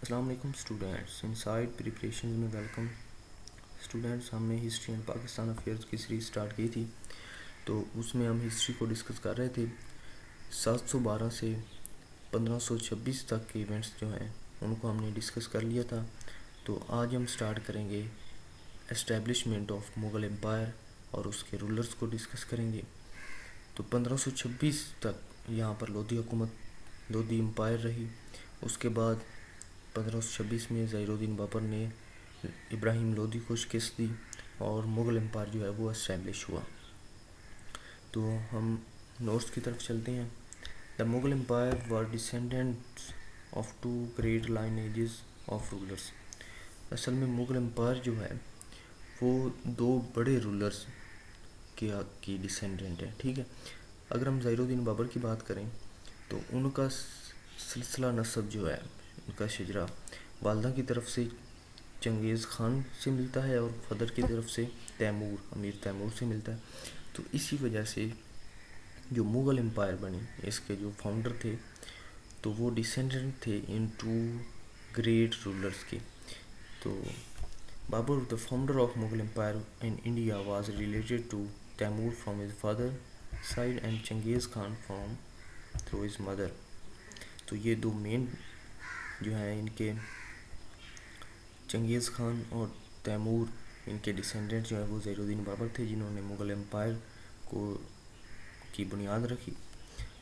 السلام علیکم students, inside preparation میں ویلکم اسٹوڈینٹس۔ ہم نے ہسٹری اینڈ پاکستان افیئرس کی سیریز سٹارٹ کی تھی، تو اس میں ہم ہسٹری کو ڈسکس کر رہے تھے۔ 712 سے 1526 تک کے ایونٹس جو ہیں ان کو ہم نے ڈسکس کر لیا تھا۔ تو آج ہم سٹارٹ کریں گے اسٹیبلشمنٹ آف مغل امپائر اور اس کے رولرز کو ڈسکس کریں گے۔ تو 1526 تک یہاں پر لودھی حکومت، لودھی امپائر رہی۔ اس کے بعد 1526 میں ظہیر الدین بابر نے ابراہیم لودھی کو شکست دی اور مغل امپائر جو ہے وہ اسٹیبلش ہوا۔ تو ہم نوٹس کی طرف چلتے ہیں۔ The Mughal empire were descendants of two great lineages of rulers. اصل میں مغل امپائر جو ہے وہ دو بڑے رولرس کی ڈسینڈنٹ ہے، ٹھیک ہے۔ اگر ہم ظہیر الدین بابر کی بات کریں تو ان کا سلسلہ نسب جو ہے، ان کا شجرہ والدہ کی طرف سے چنگیز خان سے ملتا ہے اور فادر کی طرف سے تیمور، امیر تیمور سے ملتا ہے۔ تو اسی وجہ سے جو مغل امپائر بنی، اس کے جو فاؤنڈر تھے تو وہ ڈسینڈنٹ تھے ان ٹو گریٹ رولرس کے۔ تو Babar the founder of Mughal Empire in India was related to Taimur from his father side and Chengiz Khan from through his mother۔ تو یہ دو مین جو ہیں ان کے چنگیز خان اور تیمور، ان کے ڈسینڈنٹ جو ہیں وہ ظہیر الدین بابر تھے، جنہوں نے مغل امپائر کی بنیاد رکھی۔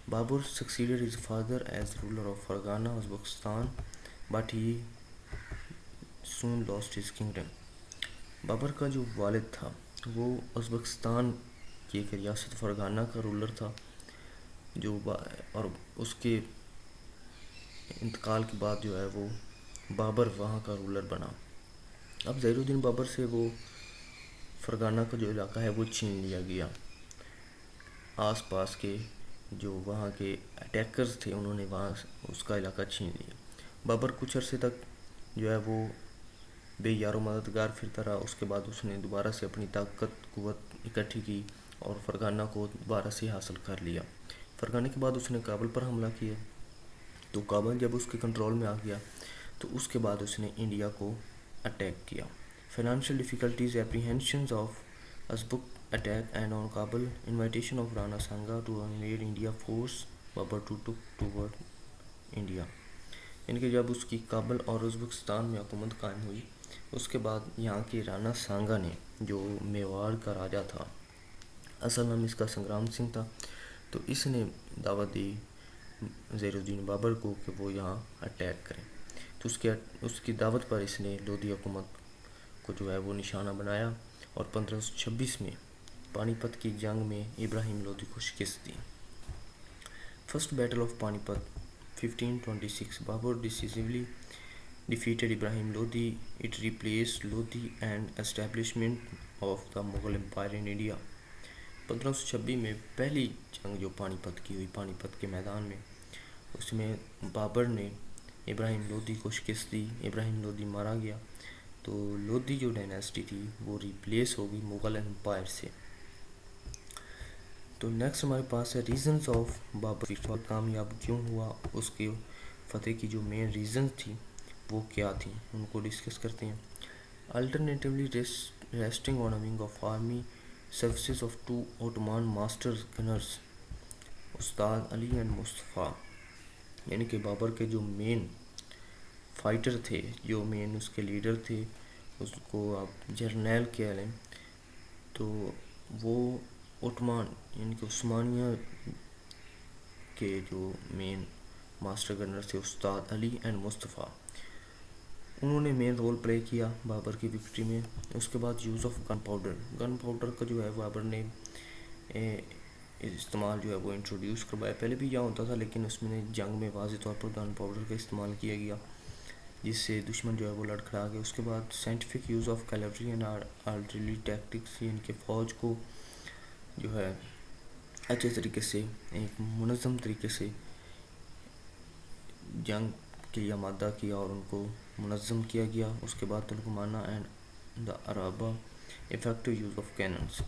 Babar succeeded his father as ruler of Fargana, Uzbekistan, but he soon lost his kingdom۔ Babar کا جو والد تھا وہ ازبکستان کی ایک ریاست فرغانہ کا رولر تھا، اور اس کے انتقال کے بعد جو ہے وہ بابر وہاں کا رولر بنا۔ اب ظہیر الدین بابر سے وہ فرغانہ کا جو علاقہ ہے وہ چھین لیا گیا۔ آس پاس کے جو وہاں کے اٹیکرز تھے انہوں نے وہاں اس کا علاقہ چھین لیا۔ بابر کچھ عرصے تک جو ہے وہ بے یار و مددگار پھرتا رہا۔ اس کے بعد اس نے دوبارہ سے اپنی طاقت قوت اکٹھی کی اور فرغانہ کو دوبارہ سے حاصل کر لیا۔ فرغانہ کے بعد اس نے کابل پر حملہ کیا، تو کابل جب اس کے کنٹرول میں آ گیا تو اس کے بعد اس نے انڈیا کو اٹیک کیا۔ Financial difficulties, apprehensions of Uzbek attack and on Kabul, invitation of Rana Sanga to invade India force Babur to tuck toward India. ان کے جب اس کی کابل اور ازبکستان میں حکومت قائم ہوئی، اس کے بعد یہاں کے رانا سانگا نے، جو میواڑ کا راجہ تھا، اصل نام اس کا سنگرام سنگھ تھا، تو اس نے دعوت دی ظہیر الدین بابر کو کہ وہ یہاں اٹیک کریں۔ تو اس کی دعوت پر اس نے لودھی حکومت کو جو ہے وہ نشانہ بنایا اور 1526 میں پانی پت کی جنگ میں ابراہیم لودھی کو شکست دی۔ فرسٹ بیٹل آف پانی پت 1526، Babar decisively defeated Ibrahim Lodi. It replaced Lodi and establishment of the Mughal Empire in India۔ 1526 میں پہلی جنگ جو پانی پت کی ہوئی، پانی پت کے میدان میں، اس میں بابر نے ابراہیم لودھی کو شکست دی، ابراہیم لودھی مارا گیا، تو لودھی جو ڈائناسٹی تھی وہ ریپلیس ہو گئی مغل امپائر سے۔ تو نیکسٹ ہمارے پاس ہے ریزنز آف بابر کامیاب کیوں ہوا، اس کے فتح کی جو مین ریزنز تھی وہ کیا تھیں، ان کو ڈسکس کرتے ہیں۔ Alternatively resting on wing of army services of two Ottoman master gunners, Ustad Ali and مصطفیٰ، یعنی کہ بابر کے جو مین فائٹر تھے، جو مین اس کے لیڈر تھے، اس کو آپ جرنیل کہہ لیں، تو وہ اوٹمان یعنی کہ عثمانیہ کے جو مین ماسٹر گنر تھے، استاد علی اینڈ مصطفیٰ، انہوں نے مین رول پلے کیا بابر کی وکٹری میں۔ اس کے بعد یوز آف گن پاؤڈر کا جو ہے بابر نے استعمال جو ہے وہ انٹروڈیوس کروایا۔ پہلے بھی یہاں ہوتا تھا لیکن اس میں جنگ میں واضح طور پر گن پاؤڈر کا استعمال کیا گیا، جس سے دشمن جو ہے وہ لڑکھڑا گیا۔ اس کے بعد scientific use of cavalry and artillery tactics, یعنی کہ فوج کو جو ہے اچھے طریقے سے، ایک منظم طریقے سے جنگ کے لیے آمادہ کیا اور ان کو منظم کیا گیا۔ اس کے بعد ترکمانہ اینڈ دا عرابہ، افیکٹو یوز آف کیننس،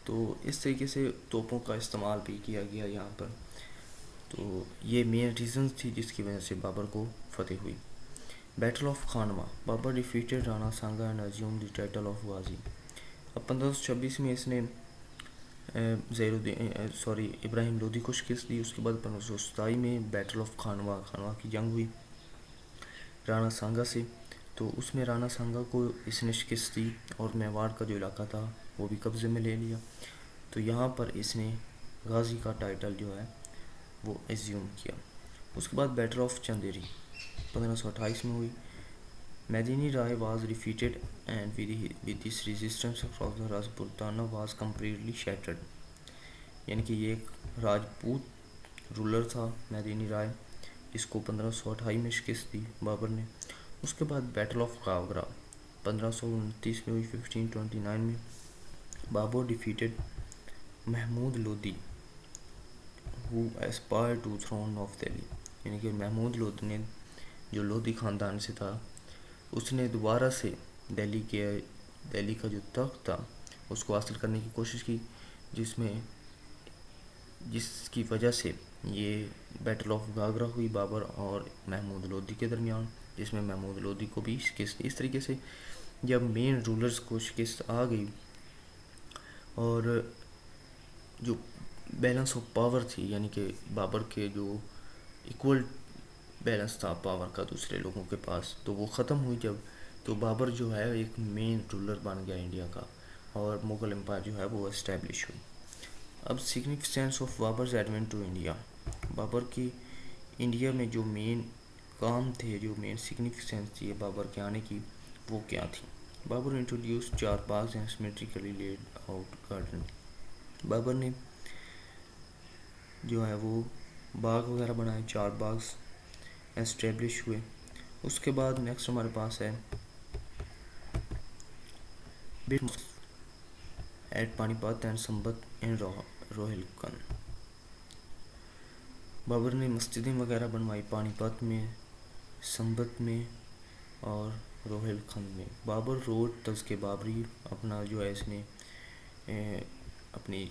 تو اس طریقے سے توپوں کا استعمال بھی کیا گیا یہاں پر۔ تو یہ مین ریزنز تھی جس کی وجہ سے بابر کو فتح ہوئی۔ Battle of Khanwa, Babur defeated Rana Sanga and assume the title of Ghazi. اب 1526 میں اس نے ابراہیم لودھی کو شکست دی۔ اس کے بعد 1527 میں بیٹل آف خانوا کی جنگ ہوئی رانا سانگا سے، تو اس میں رانا سانگا کو اس نے شکست دی اور میواڑ کا جو علاقہ تھا وہ بھی قبضے میں لے لیا۔ تو یہاں پر اس نے غازی کا ٹائٹل جو ہے وہ ایزیوم کیا۔ اس کے بعد بیٹل آف چندیری 1528 میں ہوئی۔ Medini Rai was defeated and with his resistance across the Rajputana was completely shattered, یعنی کہ یہ ایک راجپوت رولر تھا میدینی رائے، اس کو 1528 میں شکست دی بابر نے۔ اس کے بعد بیٹل آف کاغرا 1529 میں ہوئی۔ 1529 میں Babur defeated Mahmud Lodi who aspired to throne of Delhi، یعنی کہ محمود لودھی نے جو لودھی خاندان سے تھا اس نے دوبارہ سے دہلی کا جو تخت تھا اس کو حاصل کرنے کی کوشش کی، جس کی وجہ سے یہ بیٹل آف گاگرا ہوئی بابر اور محمود لودھی کے درمیان، جس میں محمود لودھی کو بھی شکست دی۔ اس طریقے سے جب مین رولرز کو شکست آ گئی اور جو بیلنس آف پاور تھی، یعنی کہ بابر کے جو ایکول بیلنس تھا پاور کا دوسرے لوگوں کے پاس، تو وہ ختم ہوئی جب، تو بابر جو ہے ایک مین رولر بن گیا انڈیا کا اور مغل امپائر جو ہے وہ اسٹیبلش ہوئی۔ اب significance of Babur's advent to India, Babur کی انڈیا میں جو مین کام تھے، جو مین سگنیفیکینس تھی بابر کے آنے کی، وہ کیا تھی؟ Babur introduce char baghs and symmetrically laid out garden, Babur نے جو ہے وہ باغ وغیرہ بنائے، چار باغ اسٹیبلش ہوئے۔ اس کے بعد نیکسٹ ہمارے پاس ہے ایٹ پانی پت اینڈ سمبت ان روہلکن، بابر نے مسجدیں وغیرہ بنوائی پانی پت میں، سمبت میں اور روہل کھند میں۔ بابر روڈ تذکِ بابری، اپنا جو ہے اس نے اپنی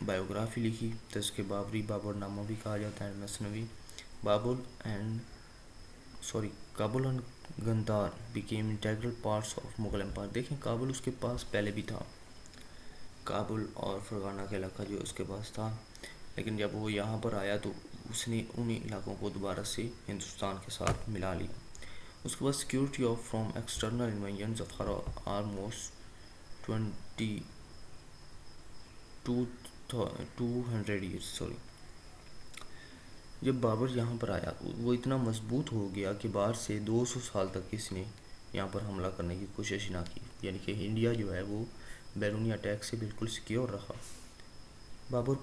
بایوگرافی لکھی، تذکِ بابری، بابر نامہ بھی کہا جاتا ہے، مثنوی۔ Kabul and Gandhar became integral parts of Mughal empire, دیکھیں کابل اس کے پاس پہلے بھی تھا، کابل اور فرغانہ کا علاقہ جو اس کے پاس تھا، لیکن جب وہ یہاں پر آیا تو اس نے انہی علاقوں کو دوبارہ سے ہندوستان کے ساتھ ملا لیا۔ اس کے بعد security of from external invasions for almost 200 years, جب بابر یہاں پر آیا وہ اتنا مضبوط ہو گیا کہ باہر سے 200 سال تک اس نے یہاں پر حملہ کرنے کی کوشش نہ کی، یعنی کہ انڈیا جو ہے وہ بیرونی اٹیک سے بالکل سیکیور رہا۔ Babar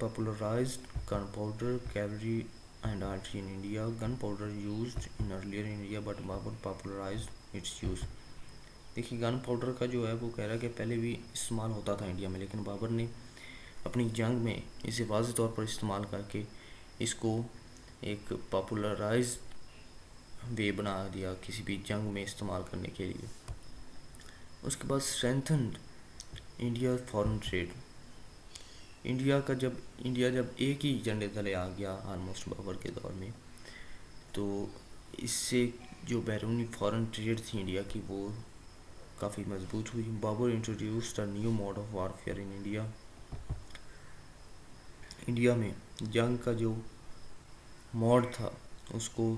popularized gunpowder, cavalry and artillery in India. Gunpowder used in earlier in India but Babur popularized its use. دیکھیے گن پاؤڈر کا جو ہے وہ کہہ رہا ہے کہ پہلے بھی استعمال ہوتا تھا انڈیا میں، لیکن بابر نے اپنی جنگ میں اسے واضح طور پر استعمال کر کے اس کو ایک پاپولرائز وے بنا دیا کسی بھی جنگ میں استعمال کرنے کے لیے۔ اس کے بعد strengthened India foreign trade, India جب ایک ہی جھنڈے تلے آ گیا آلموسٹ بابر کے دور میں، تو اس سے جو بیرونی فارن ٹریڈ تھی انڈیا کی وہ کافی مضبوط ہوئی۔ Babur introduced a new mode of warfare in India میں جنگ کا جو موڈ تھا اس کو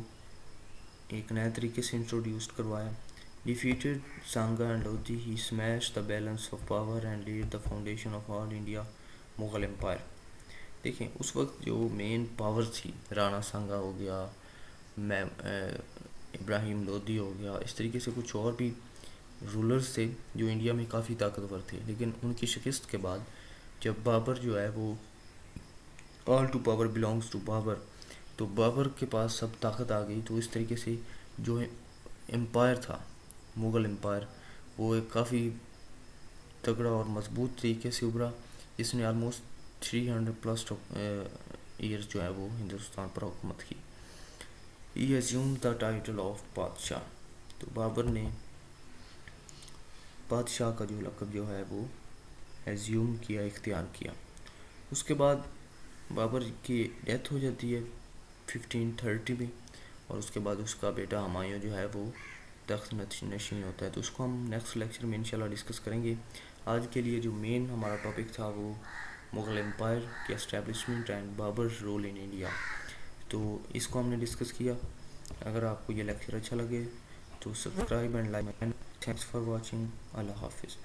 ایک نئے طریقے سے انٹروڈیوس کروایا۔ Defeated Sanga and Lodhi, he smash the balance of power and laid the foundation of all India Mughal empire. دیکھیں اس وقت جو مین پاور تھی، رانا سانگا ہو گیا، ابراہیم لودھی ہو گیا، اس طریقے سے کچھ اور بھی رولرز تھے جو انڈیا میں کافی طاقتور تھے، لیکن ان کی شکست کے بعد جب بابر جو ہے وہ all to power belongs to Babur, تو بابر کے پاس سب طاقت آ گئی، تو اس طریقے سے جو امپائر تھا مغل امپائر وہ ایک کافی تگڑا اور مضبوط طریقے سے ابھرا، جس نے آلموسٹ 300+ ایئرز جو ہے وہ ہندوستان پر حکومت کی۔ ہی ایزیومڈ دا ٹائٹل آف بادشاہ، تو بابر نے بادشاہ کا جو لقب جو ہے وہ ایزیوم کیا، اختیار کیا۔ اس کے بعد بابر کی ڈیتھ ہو جاتی ہے 1530 میں، اور اس کے بعد اس کا بیٹا ہمایوں جو ہے وہ تخت نشین ہوتا ہے. تو اس کو ہم نیکسٹ لیکچر میں انشاءاللہ ڈسکس کریں گے. آج کے لیے جو مین ہمارا ٹاپک تھا وہ مغل امپائر کی establishment and Babur role in India. تو اس کو ہم نے ڈسکس کیا. اگر آپ کو یہ لیکچر اچھا لگے تو subscribe and like. Thanks for watching. اللہ حافظ.